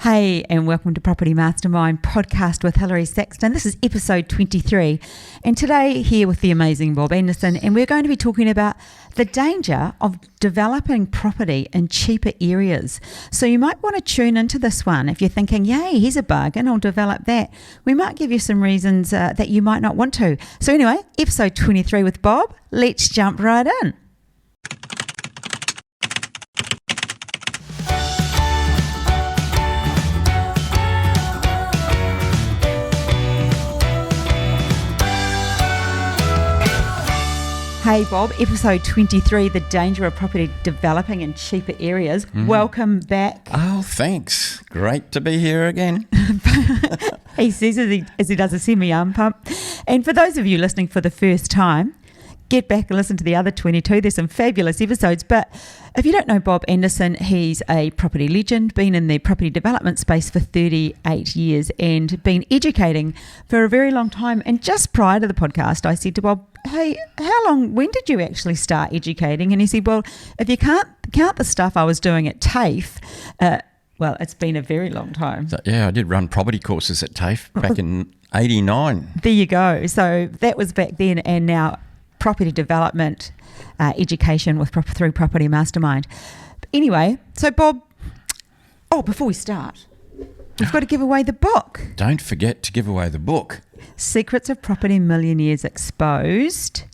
Hey, and welcome to Property Mastermind podcast with Hilary Saxton. This is episode 23, and today here with the amazing Bob Anderson, and we're going to be talking about the danger of developing property in cheaper areas. So you might want to tune into this one if you're thinking, yay, here's a bargain, I'll develop that. We might give you some reasons that you might not want to. So anyway, episode 23 with Bob, let's jump right in. Hey Bob, episode 23, the danger of property developing in cheaper areas. Welcome back. Oh, thanks. Great to be here again. He says as he does a semi-arm pump. And for those of you listening for the first time, get back and listen to the other 22. There's some fabulous episodes. But if you don't know Bob Anderson, he's a property legend, been in the property development space for 38 years and been educating for a very long time. And just prior to the podcast, I said to Bob, hey, when did you actually start educating? And he said, well, if you can't count the stuff I was doing at TAFE, well, it's been a very long time. So, yeah, I did run property courses at TAFE back in 89. There you go. So that was back then, and now property development education through Property Mastermind. Anyway, so Bob, before we start, we've got to give away the book. Don't forget to give away the book. Secrets of Property Millionaires Exposed.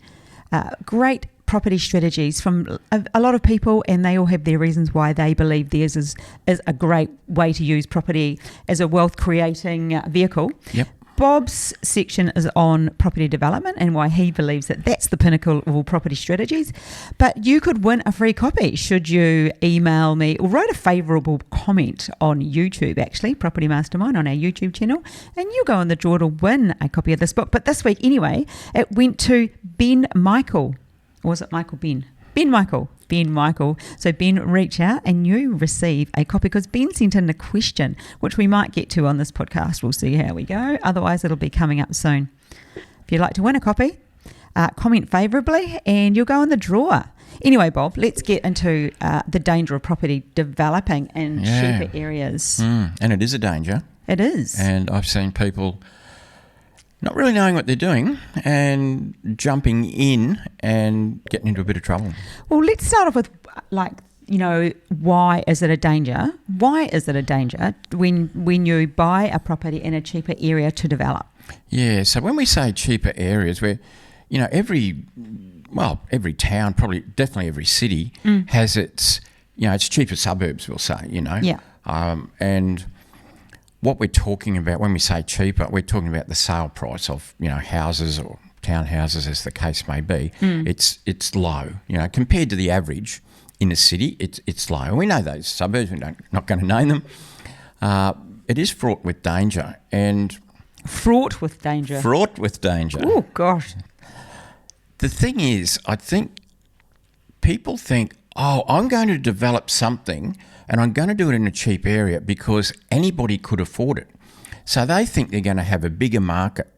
Great property strategies from a lot of people, and they all have their reasons why they believe theirs is a great way to use property as a wealth creating vehicle. Yep. Bob's section is on property development and why he believes that that's the pinnacle of all property strategies. But you could win a free copy should you email me or write a favourable comment on YouTube, actually, Property Mastermind on our YouTube channel, and you go in the draw to win a copy of this book. But this week, anyway, it went to Ben Michael. Or was it Michael Ben? Ben Michael. So Ben, reach out and you receive a copy because Ben sent in a question, which we might get to on this podcast. We'll see how we go. Otherwise, it'll be coming up soon. If you'd like to win a copy, comment favourably and you'll go in the draw. Anyway, Bob, let's get into the danger of property developing in cheaper areas. And it is a danger. It is. And I've seen people not really knowing what they're doing and jumping in and getting into a bit of trouble. Well, let's start off with, why is it a danger? Why is it a danger when you buy a property in a cheaper area to develop? Yeah, so when we say cheaper areas, where, every town, probably definitely every city has its, its cheaper suburbs, we'll say, Yeah. And what we're talking about when we say cheaper, we're talking about the sale price of, houses or townhouses, as the case may be. It's low, compared to the average in a city. It's low. And we know those suburbs. We're not going to name them. It is fraught with danger and fraught with danger. Oh gosh. The thing is, I think people think, I'm going to develop something and I'm going to do it in a cheap area because anybody could afford it. So they think they're going to have a bigger market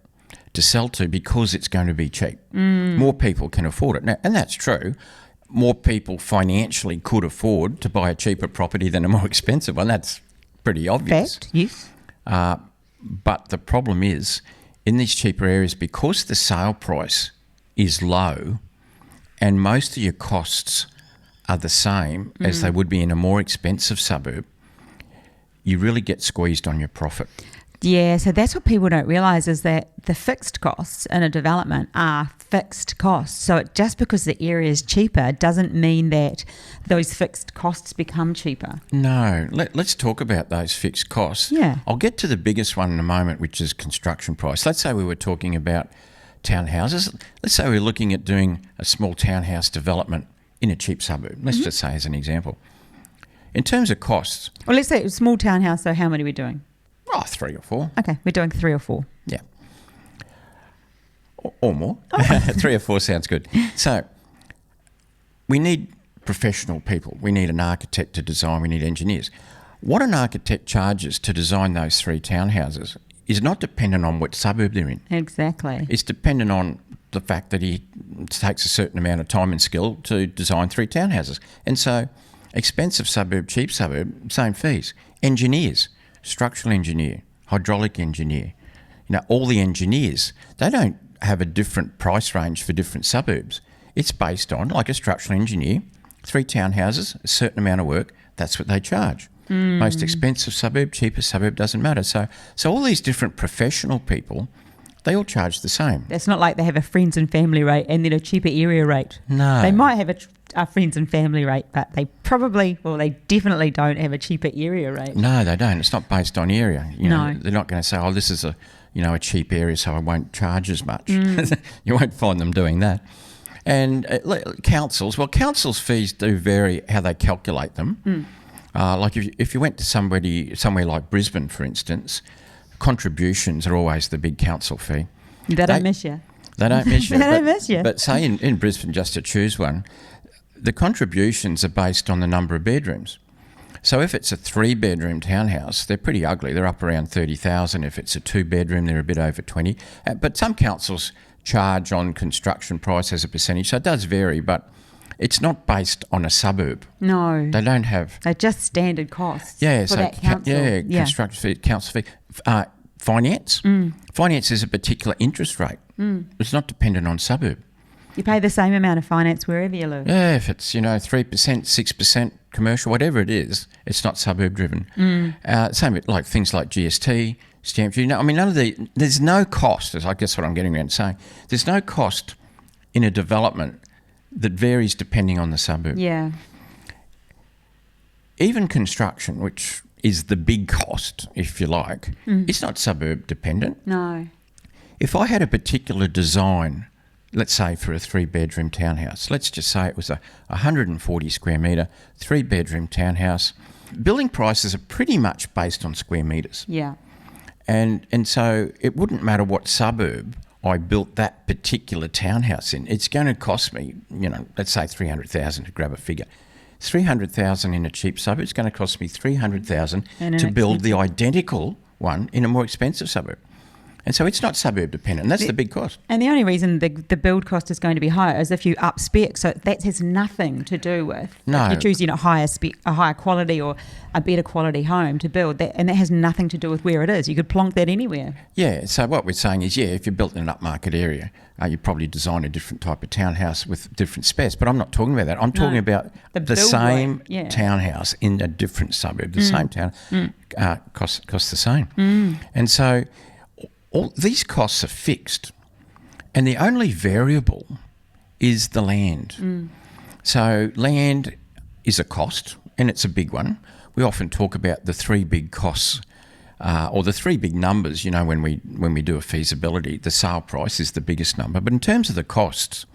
to sell to because it's going to be cheap. More people can afford it. Now, and that's true. More people financially could afford to buy a cheaper property than a more expensive one. That's pretty obvious. Fact, yes. But the problem is, in these cheaper areas, because the sale price is low and most of your costs are the same as they would be in a more expensive suburb, you really get squeezed on your profit. Yeah, so that's what people don't realise is that the fixed costs in a development are fixed costs. So just because the area is cheaper doesn't mean that those fixed costs become cheaper. No, let's talk about those fixed costs. Yeah. I'll get to the biggest one in a moment, which is construction price. Let's say we were talking about townhouses. Let's say we're looking at doing a small townhouse development in a cheap suburb. Let's just say as an example. In terms of costs... Well, let's say a small townhouse, so how many are we doing? 3 or 4. Okay, we're doing 3 or 4. Yeah. Or more. 3 or 4 sounds good. So we need professional people. We need an architect to design. We need engineers. What an architect charges to design those 3 townhouses is not dependent on what suburb they're in. Exactly. It's dependent on the fact that he takes a certain amount of time and skill to design 3 townhouses. And so expensive suburb, cheap suburb, same fees. Engineers, structural engineer, hydraulic engineer, all the engineers, they don't have a different price range for different suburbs. It's based on, like a structural engineer, 3 townhouses, a certain amount of work, that's what they charge. Most expensive suburb, cheapest suburb, doesn't matter. So all these different professional people, they all charge the same. It's not like they have a friends and family rate and then a cheaper area rate. No. They might have a friends and family rate, but they definitely don't have a cheaper area rate. No, they don't. It's not based on area. No. They're not going to say, oh, this is a cheap area, so I won't charge as much. You won't find them doing that. And councils' fees do vary how they calculate them. Like if you went to somewhere like Brisbane, for instance, contributions are always the big council fee. They don't miss you. They don't miss you. They don't miss you. But say in Brisbane, just to choose one, the contributions are based on the number of bedrooms. So if it's a 3-bedroom townhouse, they're pretty ugly. They're up around 30,000. If it's a 2-bedroom, they're a bit over 20. But some councils charge on construction price as a percentage, so it does vary, but it's not based on a suburb. No. They don't have... They're just standard costs for that council. Construction fee, council fee. Finance. Finance is a particular interest rate. It's not dependent on suburb. You pay the same amount of finance wherever you live. Yeah, if it's 3%, 6% commercial, whatever it is, it's not suburb driven. Same with like things like GST, stamp duty. There's no cost. Is I guess what I'm getting around saying. There's no cost in a development that varies depending on the suburb. Yeah. Even construction, which is the big cost, if you like, it's not suburb dependent. No. If I had a particular design, let's say for a 3-bedroom townhouse, let's just say it was a 140 square metre, 3-bedroom townhouse, building prices are pretty much based on square metres. Yeah. And so it wouldn't matter what suburb I built that particular townhouse in. It's going to cost me, let's say 300,000 to grab a figure. 300,000 in a cheap suburb, it's going to cost me 300,000 to build the identical one in a more expensive suburb. And so it's not suburb dependent. And that's the big cost. And the only reason the build cost is going to be higher is if you up spec. So that has nothing to do with if you're choosing a higher quality or a better quality home to build. And that has nothing to do with where it is. You could plonk that anywhere. Yeah. So what we're saying is, if you're built in an upmarket area, you probably design a different type of townhouse with different specs. But I'm not talking about that. I'm talking about the same townhouse in a different suburb. The same town costs the same. And so... all these costs are fixed, and the only variable is the land. So land is a cost, and it's a big one. We often talk about the 3 big costs, or the 3 big numbers. When we do a feasibility, the sale price is the biggest number. But in terms of the costs,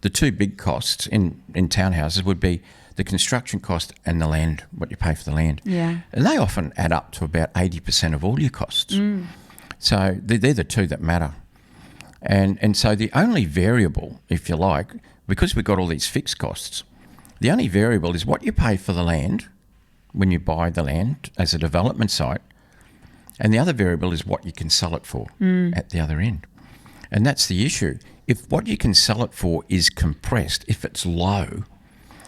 the 2 big costs in townhouses would be the construction cost and the land, what you pay for the land. Yeah. And they often add up to about 80% of all your costs. So they're the 2 that matter. And so the only variable, if you like, because we've got all these fixed costs, the only variable is what you pay for the land when you buy the land as a development site, and the other variable is what you can sell it for at the other end. And that's the issue. If what you can sell it for is compressed, if it's low,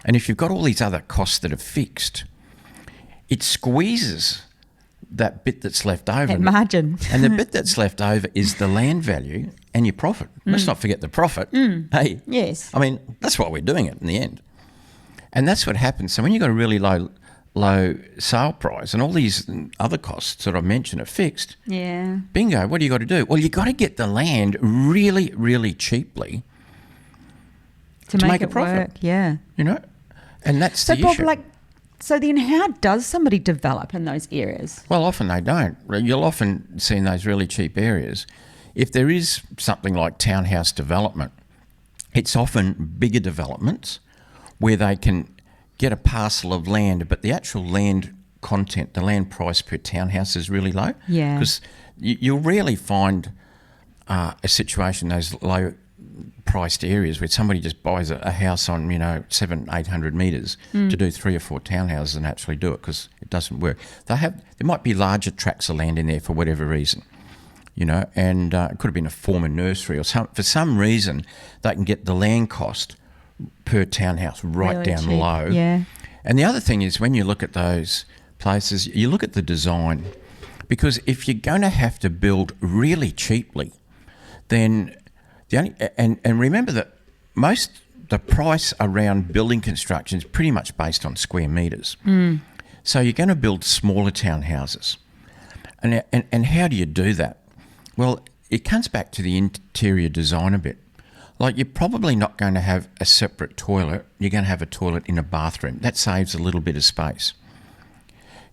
and if you've got all these other costs that are fixed, it squeezes that bit that's left over. That margin. And the bit that's left over is the land value and your profit. Let's not forget the profit. Hey. Yes. That's why we're doing it in the end. And that's what happens. So when you've got a really low sale price and all these other costs that I mentioned are fixed, bingo, what do you got to do? Well, you got to get the land really, really cheaply to make a profit. Work, yeah. And that's the issue. Bob, so then how does somebody develop in those areas? Well, often they don't. You'll often see in those really cheap areas, if there is something like townhouse development, it's often bigger developments where they can get a parcel of land, but the actual land content, the land price per townhouse is really low. Yeah. Because you'll rarely find a situation in those low priced areas where somebody just buys a house on 700-800 metres to do 3 or 4 townhouses and actually do it, because it doesn't work. There might be larger tracts of land in there for whatever reason, and it could have been a former nursery or for some reason they can get the land cost per townhouse right really down cheap. low. Yeah. And the other thing is, when you look at those places, you look at the design. Because if you're going to have to build really cheaply, then and remember that the price around building construction is pretty much based on square metres. So you're going to build smaller townhouses. And how do you do that? Well, it comes back to the interior design a bit. Like, you're probably not going to have a separate toilet. You're going to have a toilet in a bathroom. That saves a little bit of space.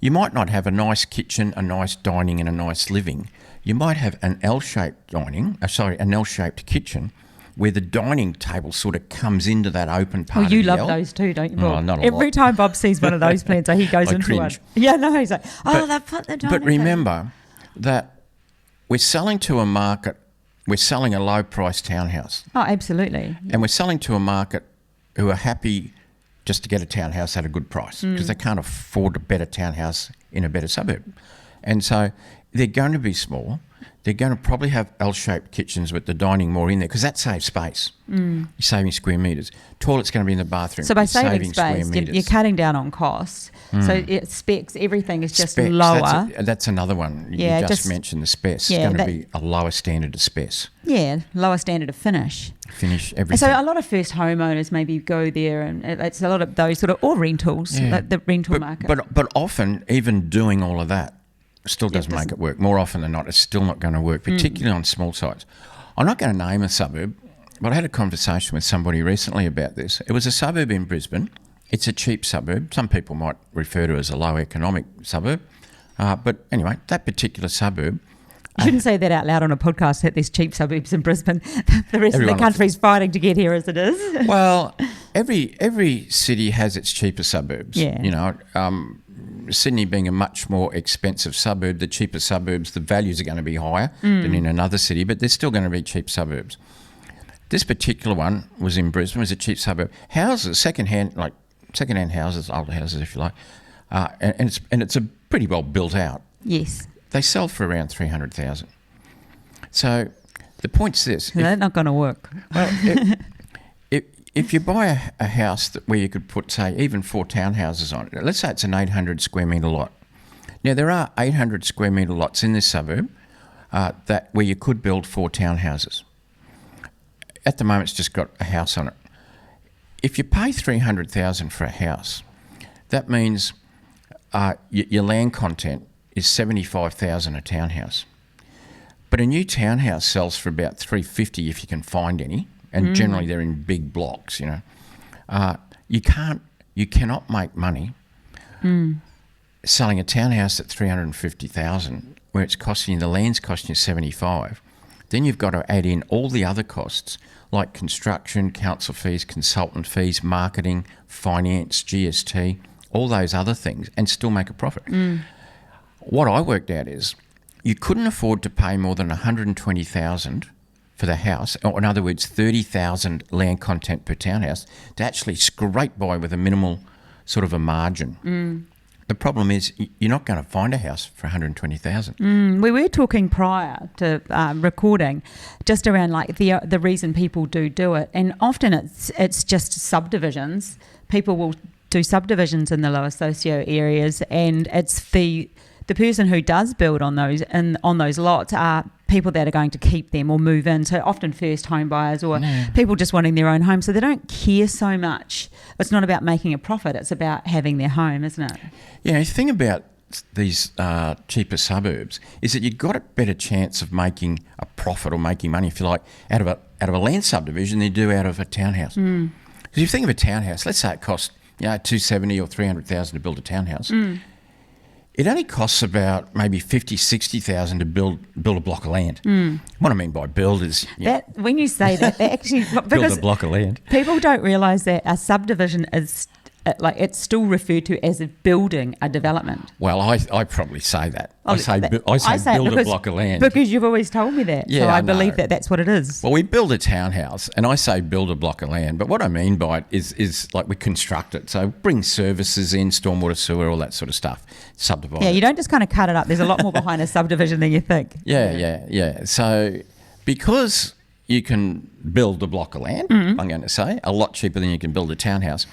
You might not have a nice kitchen, a nice dining and a nice living. You might have an L-shaped an L-shaped kitchen where the dining table sort of comes into that open part of the L. You love those too, don't you, Bob? Oh, not a Every lot. time Bob sees one of those plans, he goes into cringe. one. Yeah, no, he's like, they've put the dining But table. remember that we're selling to a market, we're selling a low-priced townhouse. Oh, absolutely. And we're selling to a market who are happy just to get a townhouse at a good price because they can't afford a better townhouse in a better suburb. And so they're going to be small. They're going to probably have L-shaped kitchens with the dining more in there because that saves space. You're saving square metres. Toilet's going to be in the bathroom. So by You're saving square space, metres. you're cutting down on costs. So it specs, everything is just Specs, lower. That's another one. Yeah, you just just- mentioned the specs. yeah, It's going to that- be a lower standard of specs. Yeah, lower standard of finish. Finish everything. So a lot of first homeowners maybe go there, and it's a lot of those sort of, or rentals, Yeah. like the rental market. But often, even doing all of that still doesn't make it work. More often than not, it's still not going to work, particularly on small sites. I'm not going to name a suburb, but I had a conversation with somebody recently about this. It was a suburb in Brisbane. It's a cheap suburb. Some people might refer to it as a low economic suburb. But anyway, that particular suburb, You shouldn't say that out loud on a podcast, that there's cheap suburbs in Brisbane. The rest Everyone of the country's fighting to get here as it is. well, every city has its cheaper suburbs. Yeah. You know, Sydney being a much more expensive suburb, the cheaper suburbs, the values are going to be higher than in another city, but there's still going to be cheap suburbs. This particular one was in Brisbane, was a cheap suburb. Houses, second-hand houses, old houses if you like, and it's a pretty well built out. Yes. They sell for around $300,000. So the point's this. That's not going to work. Well, if you buy a house where you could put, say, even 4 townhouses on it, let's say it's an 800 square metre lot. Now, there are 800 square metre lots in this suburb where you could build 4 townhouses. At the moment, it's just got a house on it. If you pay $300,000 for a house, that means your land content is $75,000 a townhouse. But a new townhouse sells for about $350 if you can find any. And generally they're in big blocks, you know. You cannot make money selling a townhouse at $350,000 where it's costing you, the land's costing you $75,000. Then you've got to add in all the other costs like construction, council fees, consultant fees, marketing, finance, GST, all those other things, and still make a profit. What I worked out is you couldn't afford to pay more than $120,000 for the house, or in other words, 30,000 land content per townhouse, to actually scrape by with a minimal sort of a margin. The problem is you're not going to find a house for $120,000. We were talking prior to recording just around like the reason people do it, and often it's just subdivisions. People will do subdivisions in the lower socio areas, and it's the person who does build on those and on those lots are people that are going to keep them or move in. So often first home buyers or people just wanting their own home. So they don't care so much. It's not about making a profit. It's about having their home, isn't it? Yeah, the thing about these cheaper suburbs is that you've got a better chance of making a profit or making money, if you like, out of a land subdivision than you do out of a townhouse. Because if you think of a townhouse, let's say it costs $270,000 or $300,000 to build a townhouse. It only costs about maybe $50,000-$60,000 to build a block of land. What I mean by build is That when you say that, they actually build because a block of land. people don't realise that a subdivision is like it's still referred to as a building a development. Well, I probably say that. I say it build a because- block of land. because you've always told me that. Yeah, so I I believe know. that that's what it is. Well, we build a townhouse, and I say build a block of land, but what I mean by it is like we construct it. So bring services in, stormwater, sewer, all that sort of stuff, subdivide Yeah, it. you don't just kind of cut it up. There's a lot more behind a subdivision than you think. Yeah. So because you can build a block of land, I'm going to say, a lot cheaper than you can build a townhouse,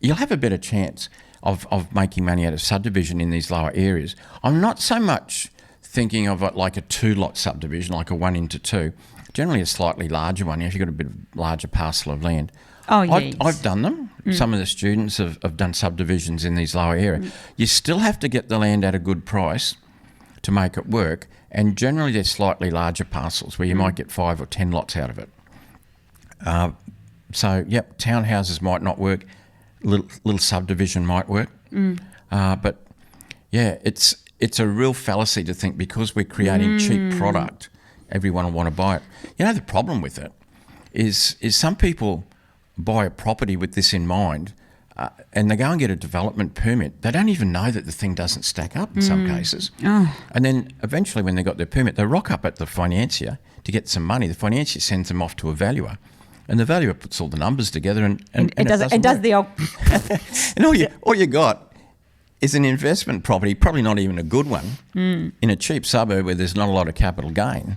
you'll have a better chance of making money out of subdivision in these lower areas. I'm not so much thinking of it like a 2-lot subdivision, like a 1 into 2. Generally a slightly larger one if you've got a bit of larger parcel of land. Oh, yes. I've done them. Some of the students have done subdivisions in these lower areas. You still have to get the land at a good price to make it work, and generally they're slightly larger parcels where you might get 5 or 10 lots out of it. So, yep, townhouses might not work. Little subdivision might work. But, yeah, it's a real fallacy to think because we're creating cheap product, everyone will want to buy it. You know, the problem with it is some people buy a property with this in mind and they go and get a development permit. They don't even know that the thing doesn't stack up in some cases. And then eventually when they got their permit, they rock up at the financier to get some money. The financier sends them off to a valuer. And the valuer puts all the numbers together and it does the old... and all you got is an investment property, probably not even a good one, in a cheap suburb where there's not a lot of capital gain.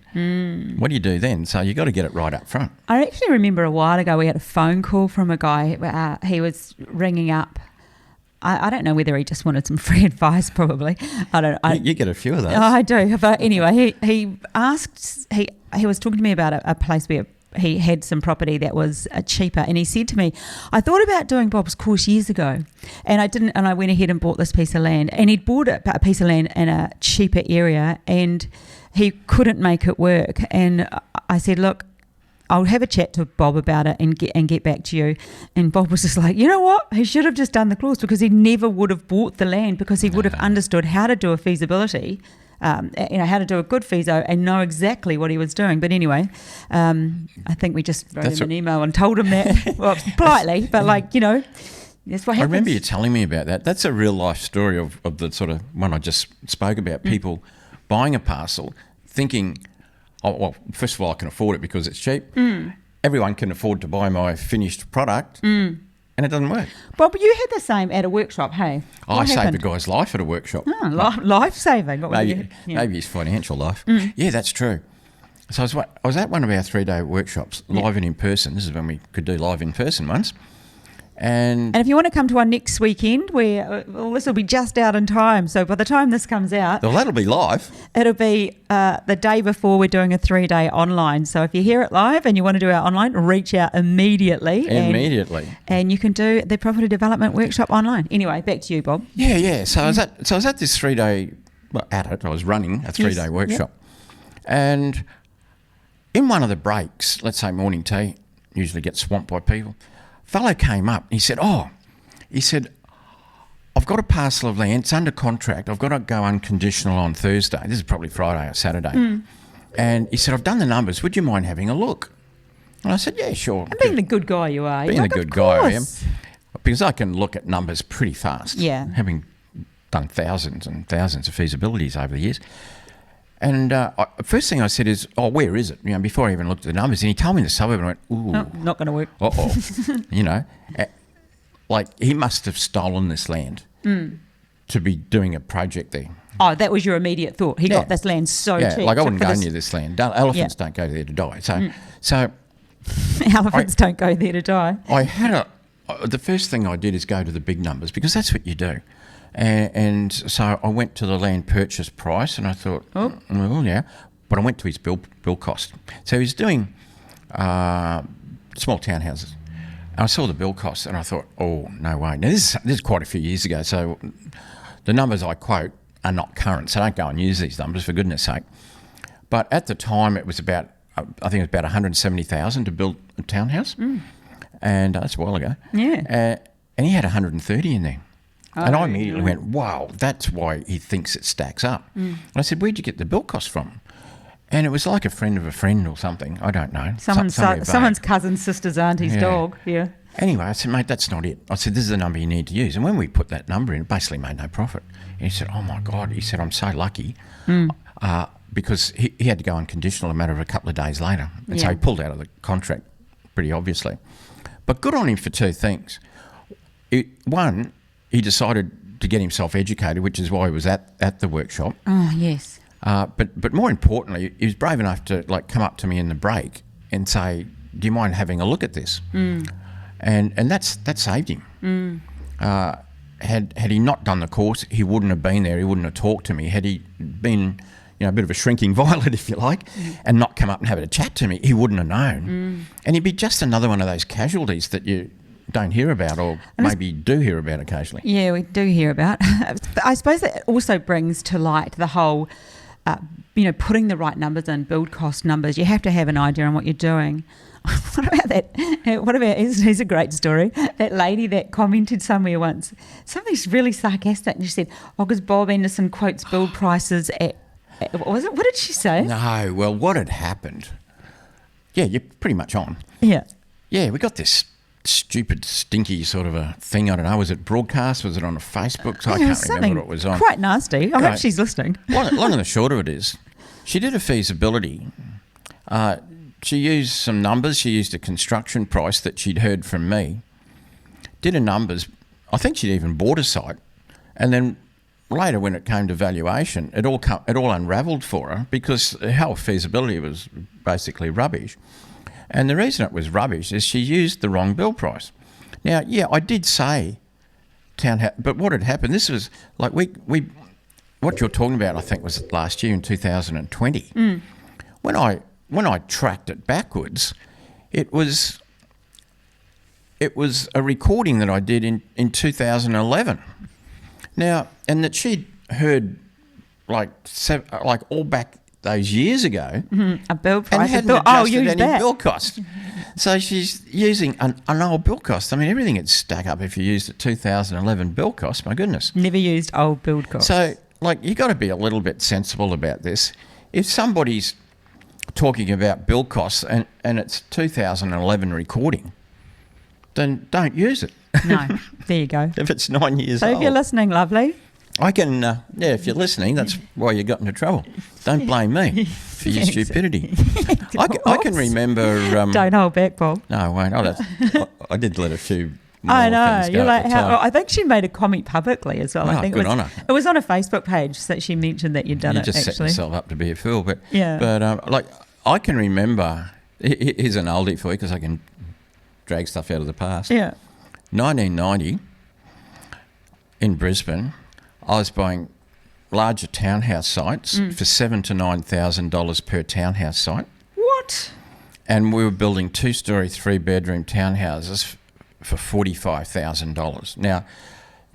What do you do then? So you got to get it right up front. I actually remember a while ago we had a phone call from a guy. He was ringing up. I don't know whether he just wanted some free advice, probably. I don't know. You get a few of those. Oh, I do. But anyway, he asked, he was talking to me about a place where he had some property that was cheaper, and he said to me, I thought about doing Bob's course years ago and I didn't, and I went ahead and bought this piece of land, and he'd bought a piece of land in a cheaper area and he couldn't make it work. And I said, look, I'll have a chat to Bob about it and get back to you. And Bob was just like, you know what? He should have just done the course, because he never would have bought the land, because he would have understood how to do a feasibility, how to do a good feaso and know exactly what he was doing. But anyway, I think we just wrote him an email and told him that, well, politely, but that's what happens. I remember you telling me about that. That's a real life story of the sort of one I just spoke about, people buying a parcel thinking, oh, well, first of all, I can afford it because it's cheap. Everyone can afford to buy my finished product. And it doesn't work. Well, but you had the same at a workshop, hey? I saved a guy's life at a workshop. Life saving. Maybe his financial life. Yeah, that's true. So I was at one of our 3-day workshops, live and in person. This is when we could do live in person once. And if you want to come to our next weekend, this will be just out in time. So by the time this comes out... Well, that'll be live. It'll be the day before we're doing a 3-day online. So if you hear it live and you want to do our online, reach out immediately. And you can do the property development workshop online. Anyway, back to you, Bob. Yeah. So I was at this 3-day... Well, I was running a 3-day workshop. Yep. And in one of the breaks, let's say morning tea, usually get swamped by people... Fellow came up. He said, I've got a parcel of land. It's under contract. I've got to go unconditional on Thursday. This is probably Friday or Saturday. And he said, I've done the numbers. Would you mind having a look? And I said, yeah, sure. And being the good guy you are. Being the good guy I am. Because I can look at numbers pretty fast. Yeah. Having done thousands and thousands of feasibilities over the years. And first thing I said is, where is it? Before I even looked at the numbers. And he told me the suburb, and I went, ooh. No, not going to work. Like he must have stolen this land to be doing a project there. Oh, that was your immediate thought. He got this land so cheap. Like I wouldn't go near this land. Elephants don't go there to die. So elephants don't go there to die. I had the first thing I did is go to the big numbers, because that's what you do. And so I went to the land purchase price, and I thought, well, yeah. But I went to his bill cost. So he's doing small townhouses. And I saw the bill cost, and I thought, oh, no way. Now, this is quite a few years ago, so the numbers I quote are not current, so don't go and use these numbers, for goodness sake. But at the time, it was about, I think it was about $170,000 to build a townhouse. And that's a while ago. Yeah. And he had 130 in there. And I immediately went, wow, that's why he thinks it stacks up. And I said, where'd you get the bill cost from? And it was like a friend of a friend or something. I don't know. Someone's cousin's sister's auntie's dog. Yeah. Anyway, I said, mate, that's not it. I said, this is the number you need to use. And when we put that number in, it basically made no profit. And he said, oh, my God. He said, I'm so lucky because he had to go unconditional a matter of a couple of days later. And so he pulled out of the contract pretty obviously. But good on him for two things. One, he decided to get himself educated, which is why he was at the workshop. Oh, yes. But more importantly, he was brave enough to come up to me in the break and say, do you mind having a look at this? And that saved him. had he not done the course, he wouldn't have been there. He wouldn't have talked to me. Had he been, a bit of a shrinking violet, if you like, and not come up and have a chat to me, he wouldn't have known. And he'd be just another one of those casualties that you don't hear about, or maybe do hear about occasionally. Yeah, we do hear about. I suppose that also brings to light the whole, putting the right numbers in, build cost numbers. You have to have an idea on what you're doing. What about that? What about, here's a great story. That lady that commented somewhere once, something's really sarcastic, and she said, because Bob Anderson quotes build prices at, what was it? What did she say? No, well, what had happened? Yeah, you're pretty much on. Yeah. Yeah, we got this stupid, stinky sort of a thing. I don't know. Was it broadcast? Was it on a Facebook? So I can't remember what it was on. Quite nasty. I hope she's listening. Long and the short of it is, she did a feasibility. She used some numbers. She used a construction price that she'd heard from me. Did her numbers. I think she'd even bought a site, and then later, when it came to valuation, it all unravelled for her because her whole feasibility was basically rubbish. And the reason it was rubbish is she used the wrong build price. Now, yeah, I did say townhouse, but what had happened? This was like what you're talking about, I think, was last year in 2020. When I tracked it backwards, it was a recording that I did in 2011. Now, and that she'd heard like all back those years ago, a build price, and hadn't adjusted any build cost. So she's using an old build cost. I mean, everything would stack up if you used a 2011 build cost. My goodness, never used old build cost. So, you got to be a little bit sensible about this. If somebody's talking about build costs and it's 2011 recording, then don't use it. No, there you go. If it's 9 years old. So if you're listening, lovely. I can, if you're listening, that's why you got into trouble. Don't blame me for your stupidity. I can remember... don't hold back, Bob. No, I won't. I did let a few more I know. things go You're like, at the time. I think she made a comment publicly as well. Oh, I think good on her. it was on a Facebook page that she mentioned that you'd done You it, just set actually. yourself up to be a fool. But, Yeah. But I can remember... Here's an oldie for you because I can drag stuff out of the past. Yeah. 1990, in Brisbane, I was buying larger townhouse sites for $7,000 to $9,000 per townhouse site. What? And we were building 2-story, 3-bedroom townhouses for $45,000. Now,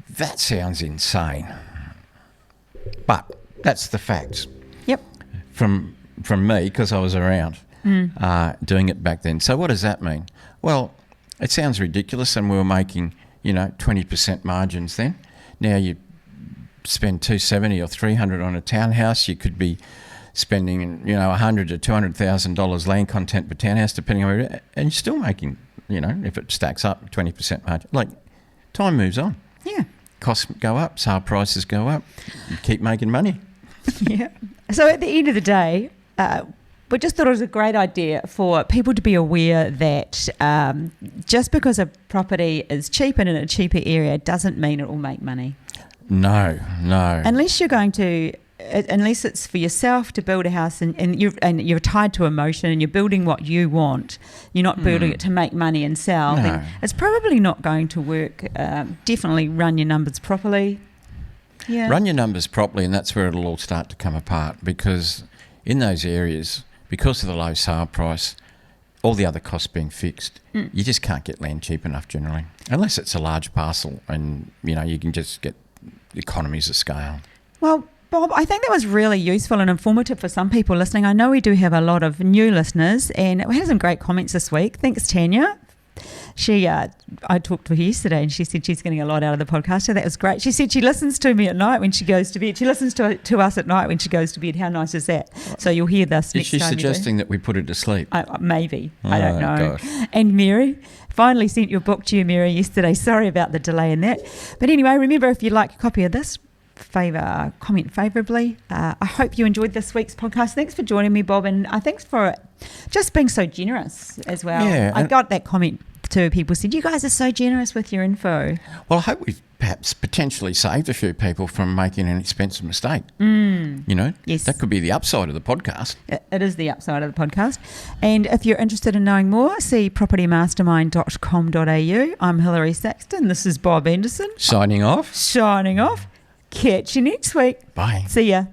that sounds insane, but that's the facts. Yep. From me, because I was around doing it back then. So what does that mean? Well, it sounds ridiculous, and we were making 20% margins then. Now you spend $270,000 or $300,000 on a townhouse, you could be spending $100,000 to $200,000 land content per townhouse, depending on where, and you're still making if it stacks up 20% margin. Like, time moves on. Yeah. Costs go up, sale prices go up. You keep making money. Yeah. So at the end of the day, we just thought it was a great idea for people to be aware that just because a property is cheap and in a cheaper area doesn't mean it will make money. No. Unless you're going to, unless it's for yourself to build a house and you're tied to emotion and you're building what you want, you're not building it to make money and sell, then it's probably not going to work. Definitely run your numbers properly. Yeah. Run your numbers properly, and that's where it'll all start to come apart, because in those areas, because of the low sale price, all the other costs being fixed, you just can't get land cheap enough generally, unless it's a large parcel and you can just get economies of scale. Well, Bob, I think that was really useful and informative for some people listening. I know we do have a lot of new listeners, and we had some great comments this week. Thanks, Tanya. I talked to her yesterday, and she said she's getting a lot out of the podcast, so that was great. She said she listens to me at night when she goes to bed. She listens to us at night when she goes to bed. How nice is that? So you'll hear this next time. Is she suggesting that we put her to sleep? Maybe. I don't know. Gosh. And Mary, finally sent your book to you, Mary, yesterday. Sorry about the delay in that. But anyway, remember, if you'd like a copy of this, comment favourably. I hope you enjoyed this week's podcast. Thanks for joining me, Bob, and thanks for just being so generous as well. Yeah, I got that comment too. People said, you guys are so generous with your info. Well, I hope we've perhaps potentially saved a few people from making an expensive mistake. Yes. That could be the upside of the podcast. It is the upside of the podcast. And if you're interested in knowing more, see propertymastermind.com.au. I'm Hilary Saxton. This is Bob Anderson. Signing off. Catch you next week. Bye. See ya.